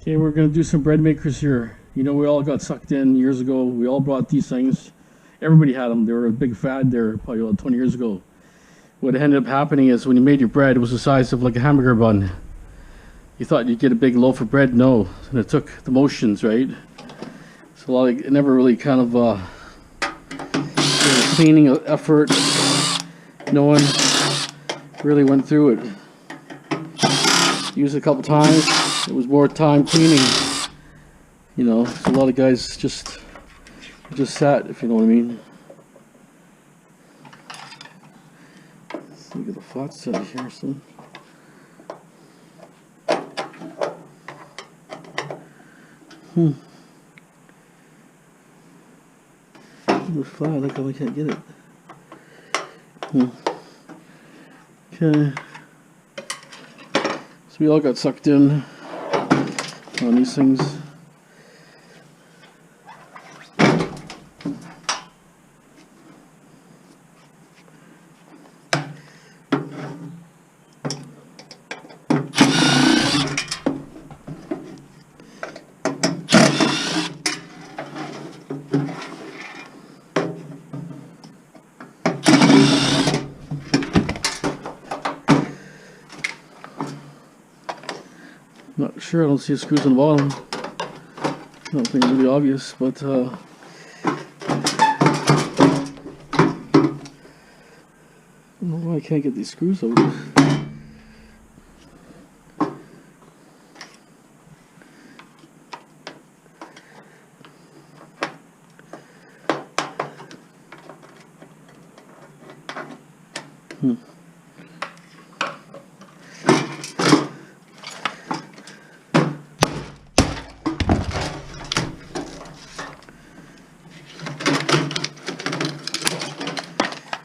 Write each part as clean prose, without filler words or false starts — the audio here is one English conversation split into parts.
Okay, we're going to do some bread makers here. You know, we all got sucked in years ago. We all brought these things. Everybody had them. They were a big fad there probably about 20 years ago. What ended up happening is when you made your bread, it was the size of like a hamburger bun. You thought you'd get a big loaf of bread. No. And it took the motions, right? So a lot of, it never really kind of cleaning effort. No one really went through it. Used it a couple times. It was more time cleaning. You know, so a lot of guys just sat, if you know what I mean. Let's look at the flat side here, so. It was flat, like I can't get it. Okay. So we all got sucked in on these things. Not sure, I don't see screws on the bottom. I don't think it's really obvious, but I don't know why I can't get these screws out.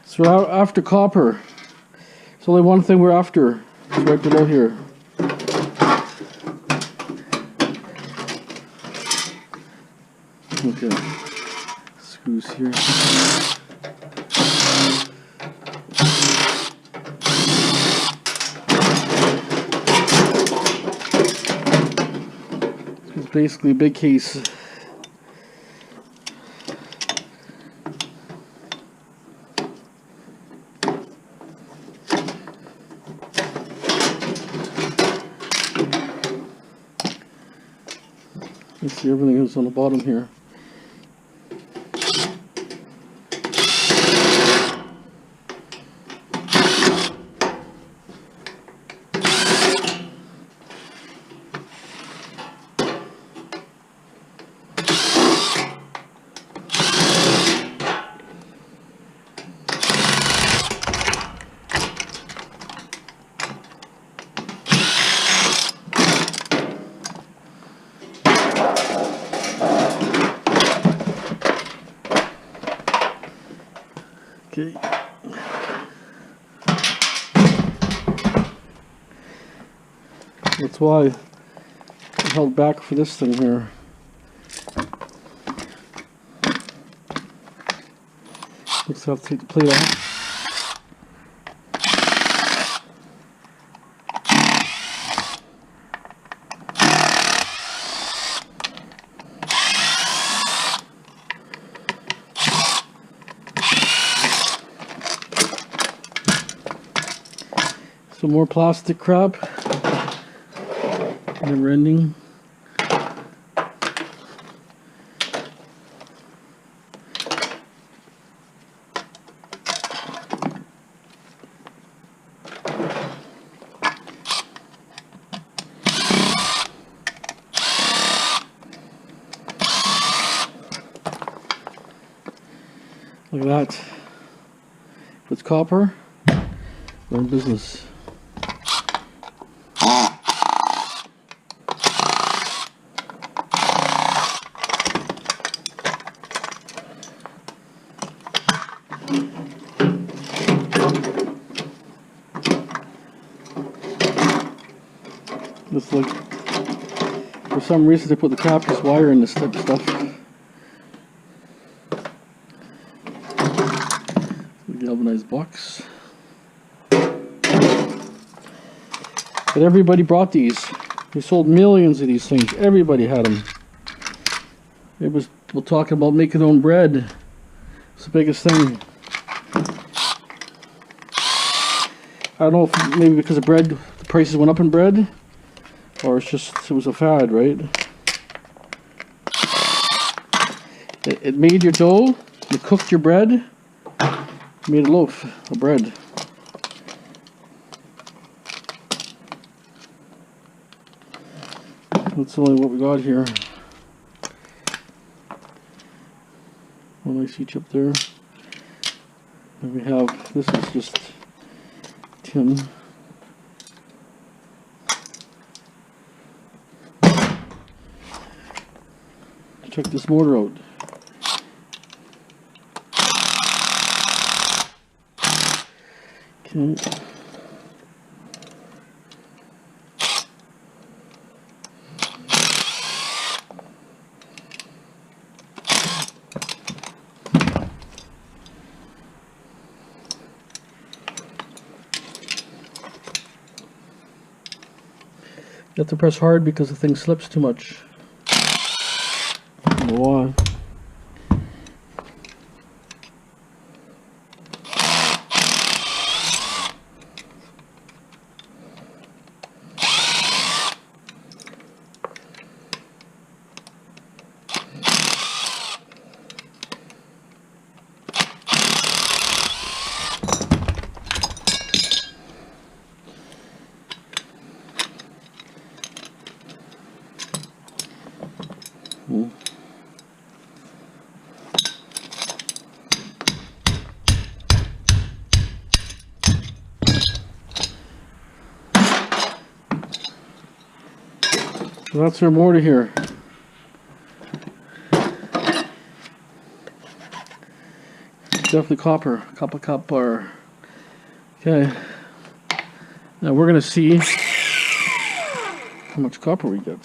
So we're after copper. There's only one thing we're after. It's right below here. Okay. Screws here. It's basically a big case. Let's see, everything is on the bottom here. Okay. That's why I held back for this thing here. Looks like I have to take the plate off. Some more plastic crap. Never ending. Look at that. If it's copper, we're in business. It's like, for some reason they put the crappiest wire in this type of stuff. Galvanized box. But everybody brought these. They sold millions of these things. Everybody had them. It was, we're talking about making their own bread. It's the biggest thing. I don't know if maybe because of bread, the prices went up in bread, or it's just, it was a fad, right? It made your dough, you cooked your bread, made a loaf of bread. That's only what we got here. One nice each up there. And we have, this is just tin. Check this motor out. Okay. You have to press hard because the thing slips too much. Go on. So that's our mortar here. Definitely copper. Copper. Okay. Now we're going to see how much copper we get.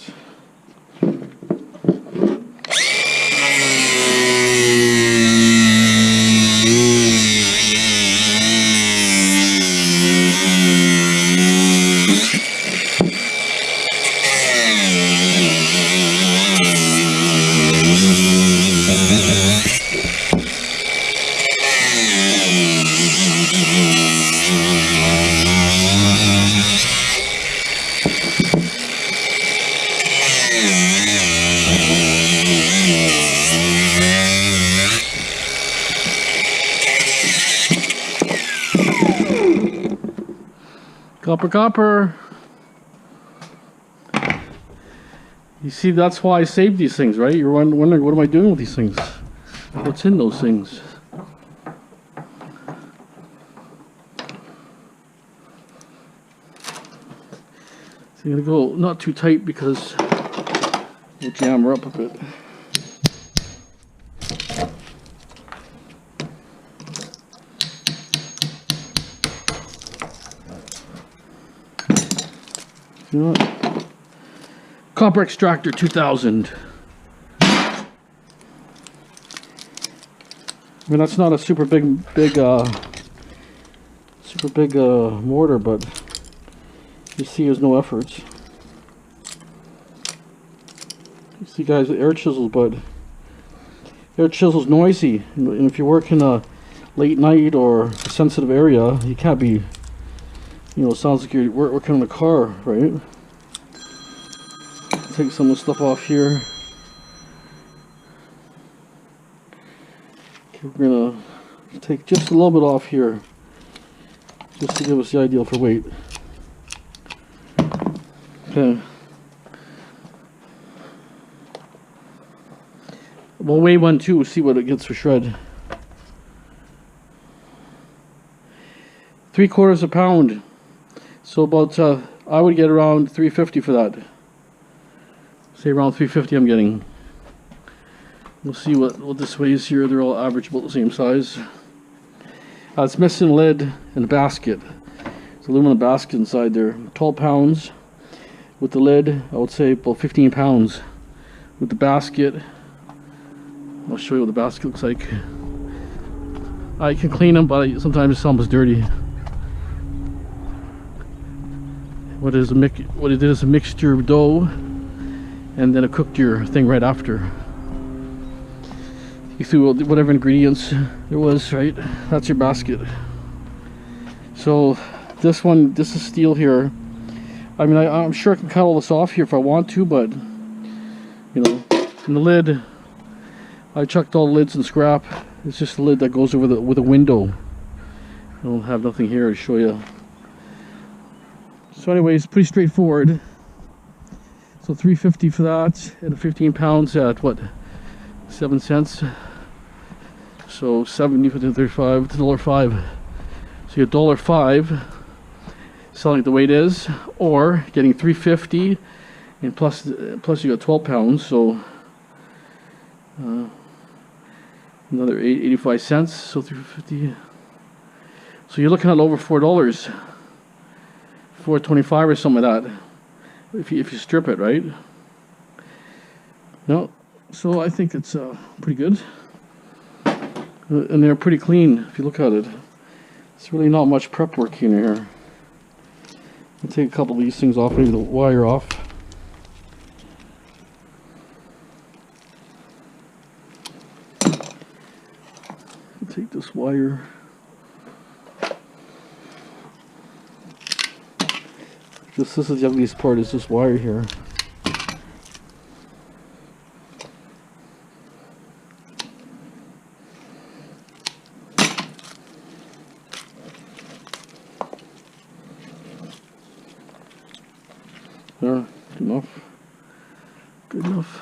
Copper. You see, that's why I saved these things, right? You're wondering, what am I doing with these things? What's in those things? So I'm going to go not too tight because we'll jam her up a bit. You know what? Copper extractor 2000. I mean, that's not a super big mortar, but you see there's no efforts. You see, guys, air chisels, but air chisel's noisy, and if you work in a late night or a sensitive area, you can't be, you know, it sounds like you're working on a car, right? Take some of the stuff off here. Okay, we're gonna take just a little bit off here, just to give us the ideal for weight. Okay. We'll weigh one too, see what it gets for shred. 3/4 pound. So about, I would get around 350 for that. Say around 350 I'm getting. We'll see what this weighs here. They're all average about the same size. It's missing a lid and a basket. It's an aluminum basket inside there. 12 pounds. With the lid, I would say about 15 pounds. With the basket, I'll show you what the basket looks like. I can clean them, but sometimes it's almost dirty. what it did is a mixture of dough, and then it cooked your thing right after. You threw whatever ingredients there was, right? That's your basket. So this is steel here. I mean, I'm sure I can cut all this off here if I want to, but you know, in the lid, I chucked all the lids and scrap. It's just a lid that goes over with a window. I don't have nothing here to show you. So anyways, pretty straightforward. So $3.50 for that, and 15 pounds at what, 7 cents. So 70 for the 35, it's $1.05. So you get $1.05 selling it the way it is, or getting $3.50, and plus you got 12 pounds, so another 85 cents. So $3.50. So you're looking at over $4, $4.25 or something like that, if you strip it, right? No, so I think it's pretty good. And they're pretty clean if you look at it. It's really not much prep work in here. I'll take a couple of these things off, maybe the wire off. I'll take this wire. This is the ugliest part, is this wire here. There, good enough. Good enough.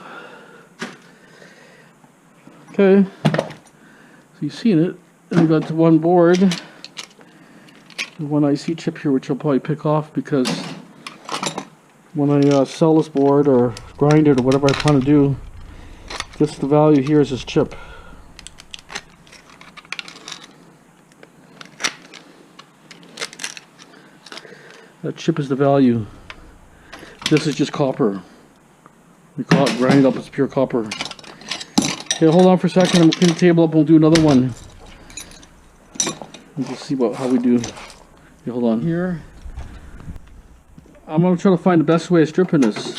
Okay, so you've seen it. And we got one board, one IC chip here, which I'll probably pick off, because when I sell this board or grind it or whatever I plan to do, this, the value here is this chip. That chip is the value. This is just copper. We call it grind up, it's pure copper. Okay, hold on for a second, I'm clean the table up and we'll do another one. Let's just see how we do. Okay, hold on. Here, I'm going to try to find the best way of stripping this.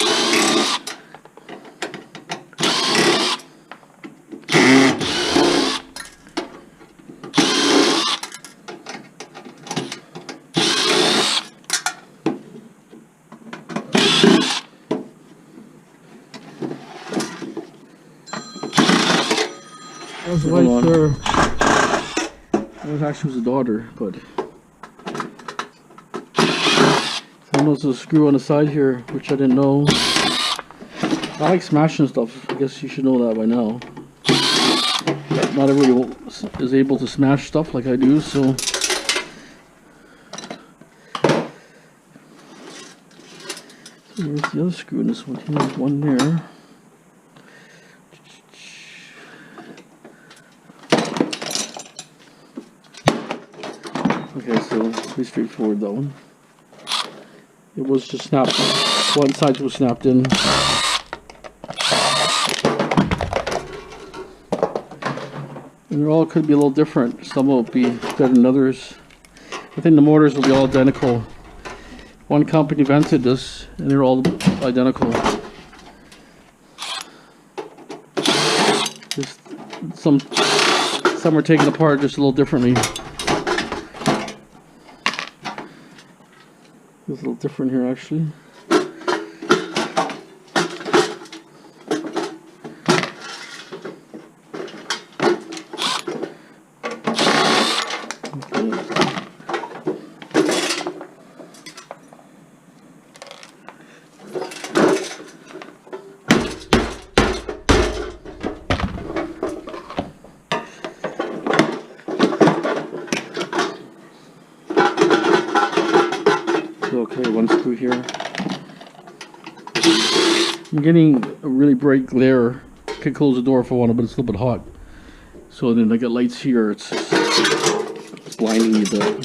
That was the wife there. That actually was a daughter, but there's a screw on the side here, which I didn't know. I like smashing stuff. I guess you should know that by now. But not everybody is able to smash stuff like I do, so. Where's the other screw in this one? Here's one there. Okay, so pretty straightforward, that one. It was just snapped. One side was snapped in. And they all could be a little different. Some will be better than others. I think the motors will be all identical. One company invented this, and they're all identical. Just some are taken apart just a little differently. It's a little different here, actually. Okay, one screw here. I'm getting a really bright glare. I could close the door if I want, but it's a little bit hot. So then I got lights here. It's blinding me a bit.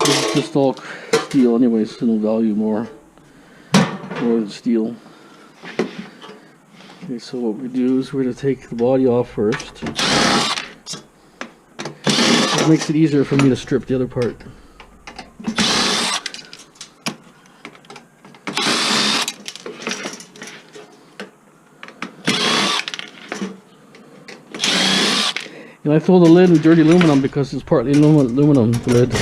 This is just all steel anyway, so no value more than steel. Okay, so what we do is we're going to take the body off first. It makes it easier for me to strip the other part. And I fill the lid with dirty aluminum because it's partly aluminum, the lid.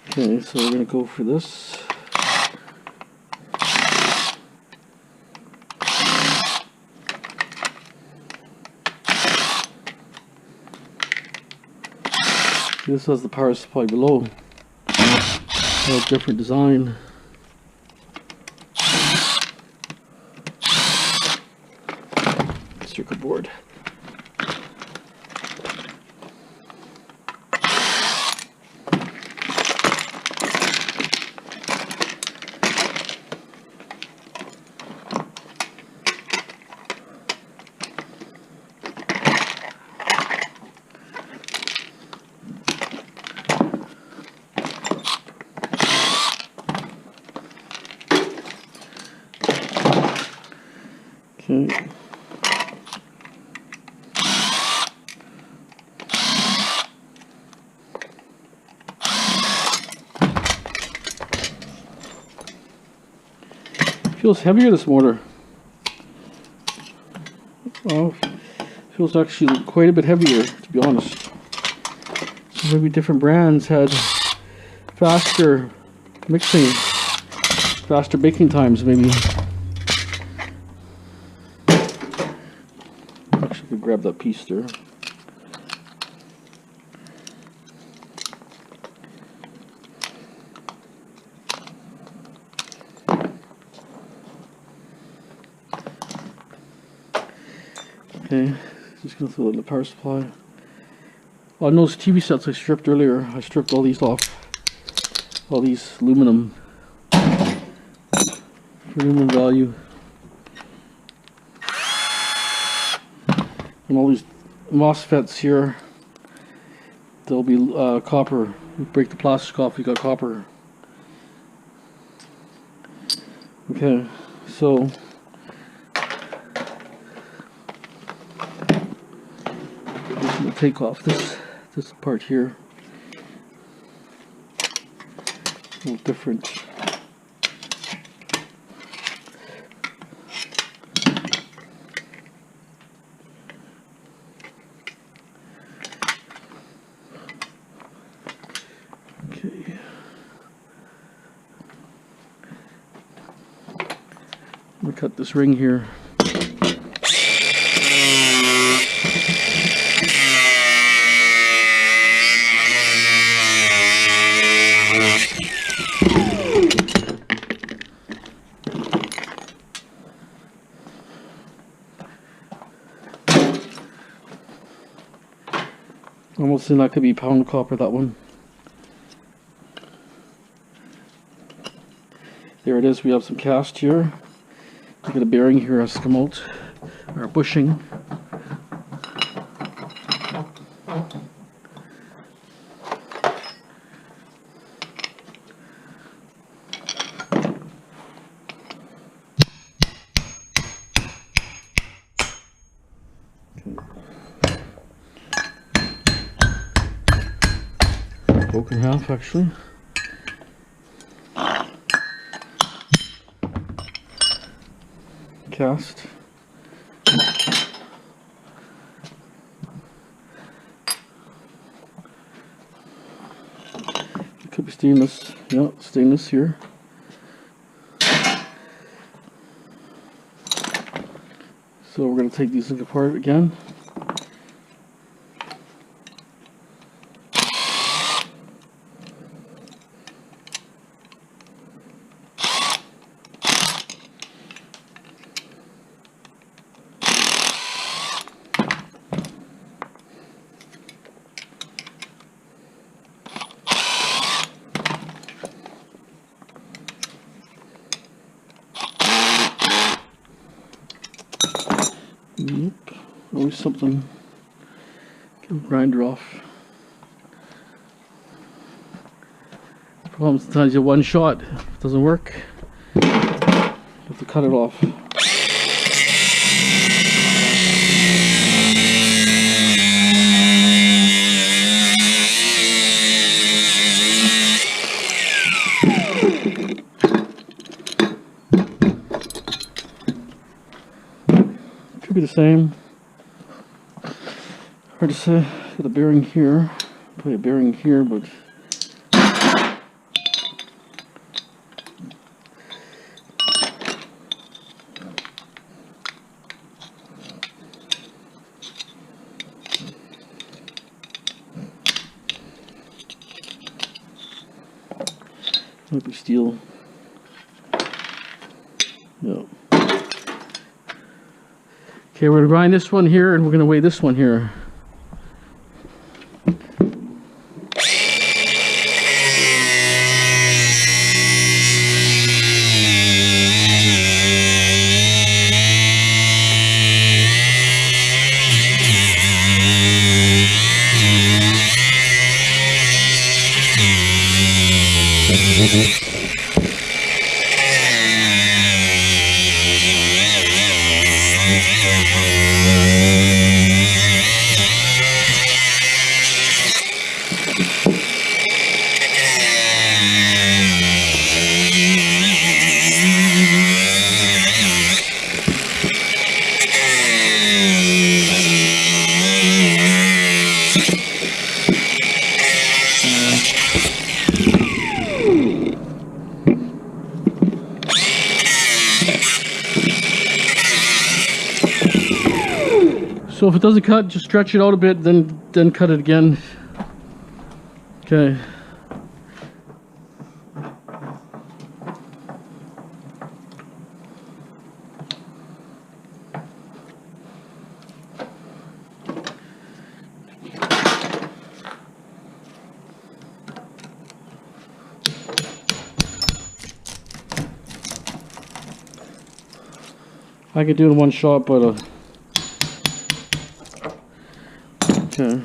Okay, so we're going to go for this. This has the power supply below. A different design. Circuit board. Okay. Feels heavier, this motor. Oh, feels actually quite a bit heavier, to be honest. So maybe different brands had faster mixing, faster baking times, maybe. Actually, could grab that piece there. Okay, just gonna throw it in the power supply. On those TV sets I stripped earlier, I stripped all these off. All these aluminum value. And all these MOSFETs here, there'll be copper. You break the plastic off, you got copper. Okay, so I'm going to take off this part here. A little different. Okay. I'm going to cut this ring here. Almost seemed like it could be pound copper, that one. There it is, we have some cast here. We got a bearing here has come out, or bushing. Broken half, actually. Cast. It could be stainless. Yeah, stainless here. So we're going to take these things apart again. Yep, always something. Get a grinder off. Problem sometimes you have one shot, if it doesn't work, you have to cut it off. Could be the same. Hard to say. Got a bearing here. Probably a bearing here, but might be steel. No. Okay, we're gonna grind this one here, and we're gonna weigh this one here. So if it doesn't cut, just stretch it out a bit, then cut it again. Okay. I could do it in one shot, but okay.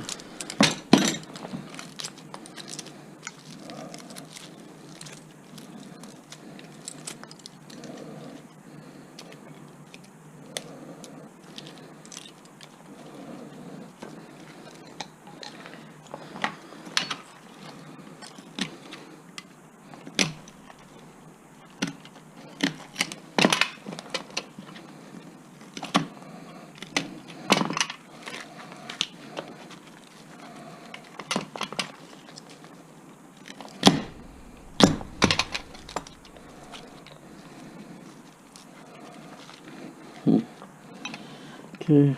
Okay.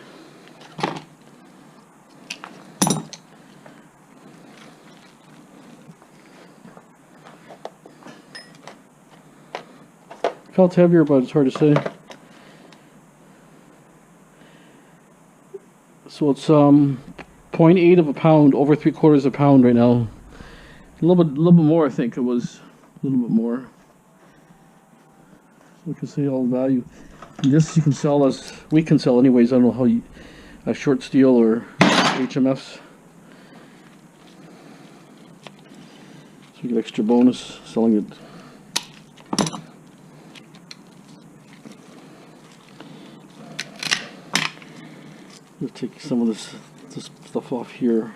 Felt heavier, but it's hard to say. So it's 0.8 of a pound, over 3/4 of a pound right now. A little bit more. I think it was a little bit more. So we can see all the value. And this you can sell as we can sell anyways. I don't know how you short steel or HMFs. So you get extra bonus selling it. Let's take some of this stuff off here.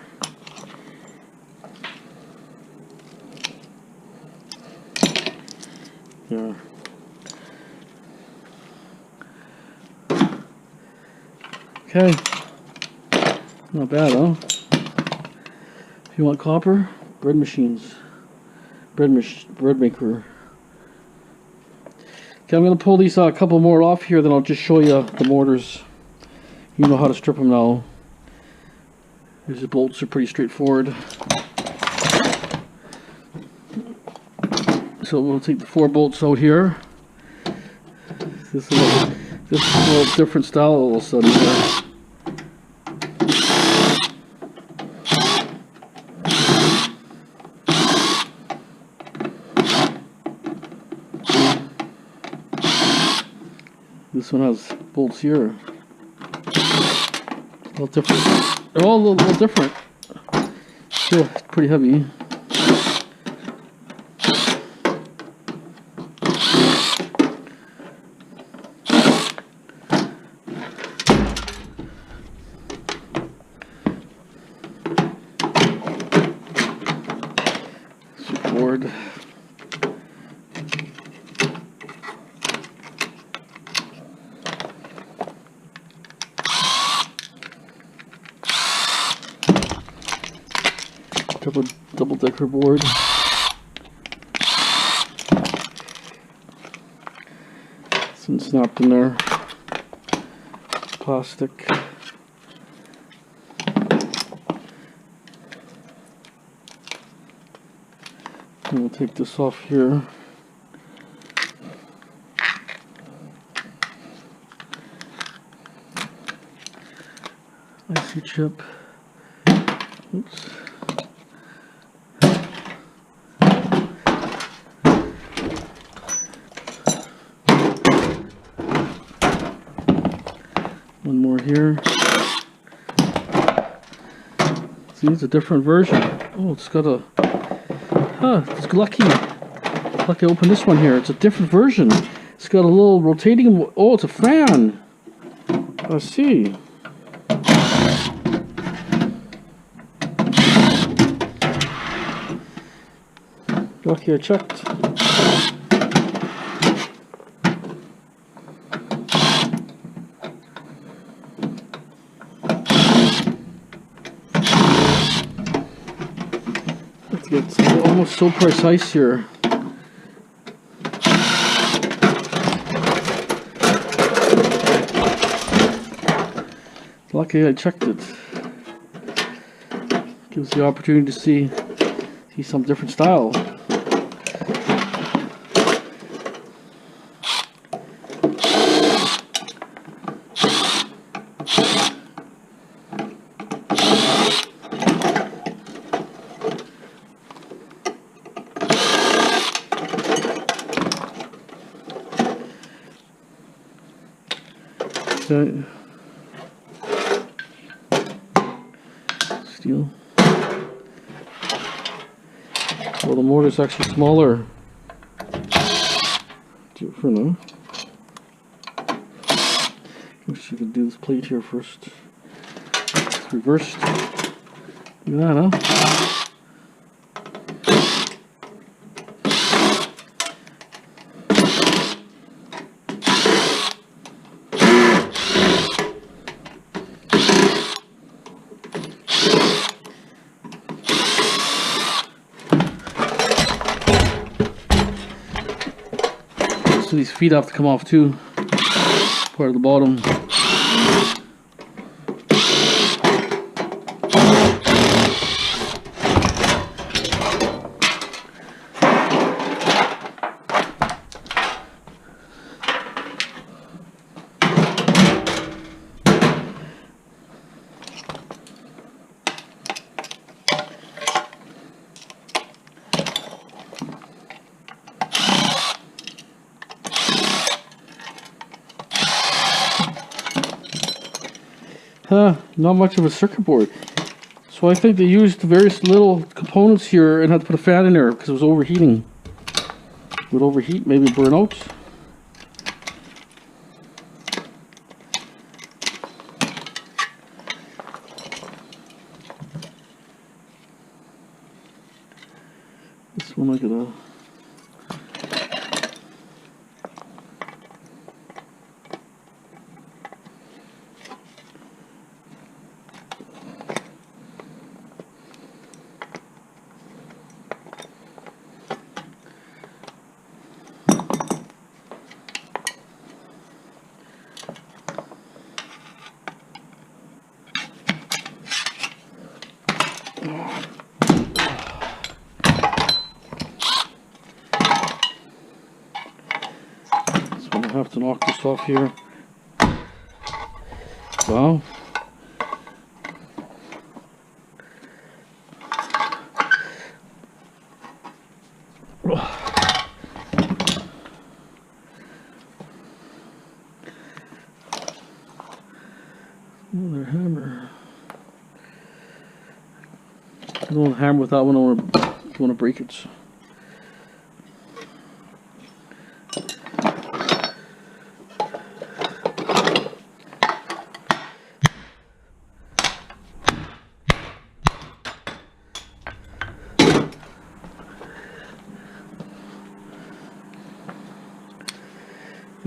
Yeah. Okay. Not bad, huh? If you want copper, bread machines. Bread maker. Okay, I'm going to pull these a couple more off here, then I'll just show you the mortars. You know how to strip them now. These bolts are pretty straightforward. So we'll take the 4 bolts out here. This is a little different style all of a sudden here. This one has bolts here. A little different. They're all a little different. Still pretty heavy. board. Double decker board. Some snapped in there. Plastic. And we'll take this off here. IC chip. Oops. One more here. See, it's a different version. Oh, it's got a... Huh, it's lucky. Lucky I opened this one here. It's a different version. It's got a little rotating... Oh, it's a fan. I see. Lucky I checked. It's almost so precise here. Lucky I checked it. Gives the opportunity to see some different style. Steel. Well, the motor's actually smaller. Do it for now. Wish you could do this plate here first. It's reversed. Look at that, huh? So these feet have to come off too, part of the bottom. Not much of a circuit board. So I think they used various little components here and had to put a fan in there because it was overheating. It would overheat, maybe burn out. This one I gotta... I have to knock this off here. Wow. Another hammer. I don't want to hammer with that one. I don't want to break it.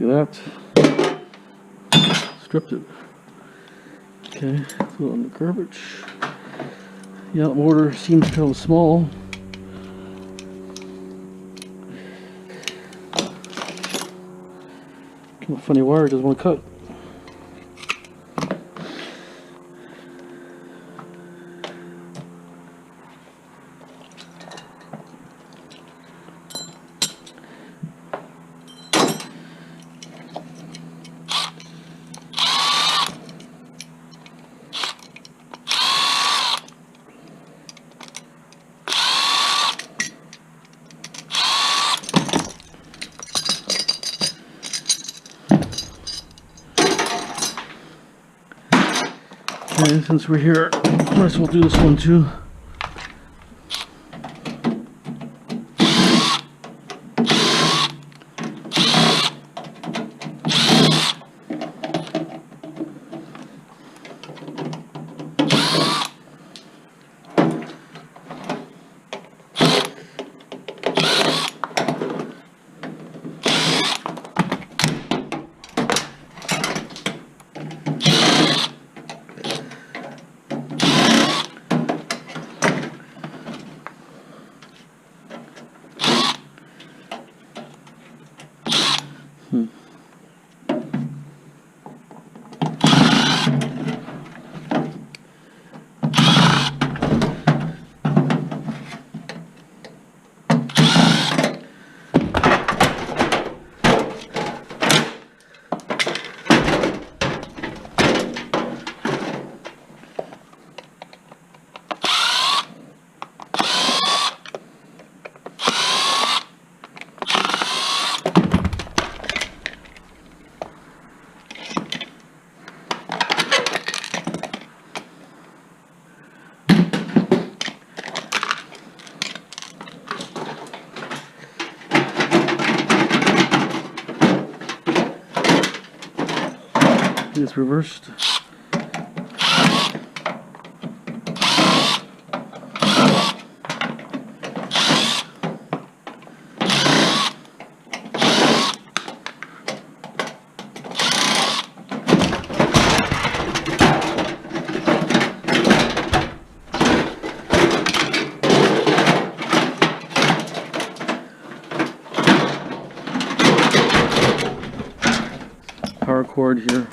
Look at that. Stripped it. Okay, throw it on the garbage. Yeah, the motor seems kind of small. Kind of funny wire, doesn't want to cut. And since we're here, might as well do this one too. It's reversed. Power cord here.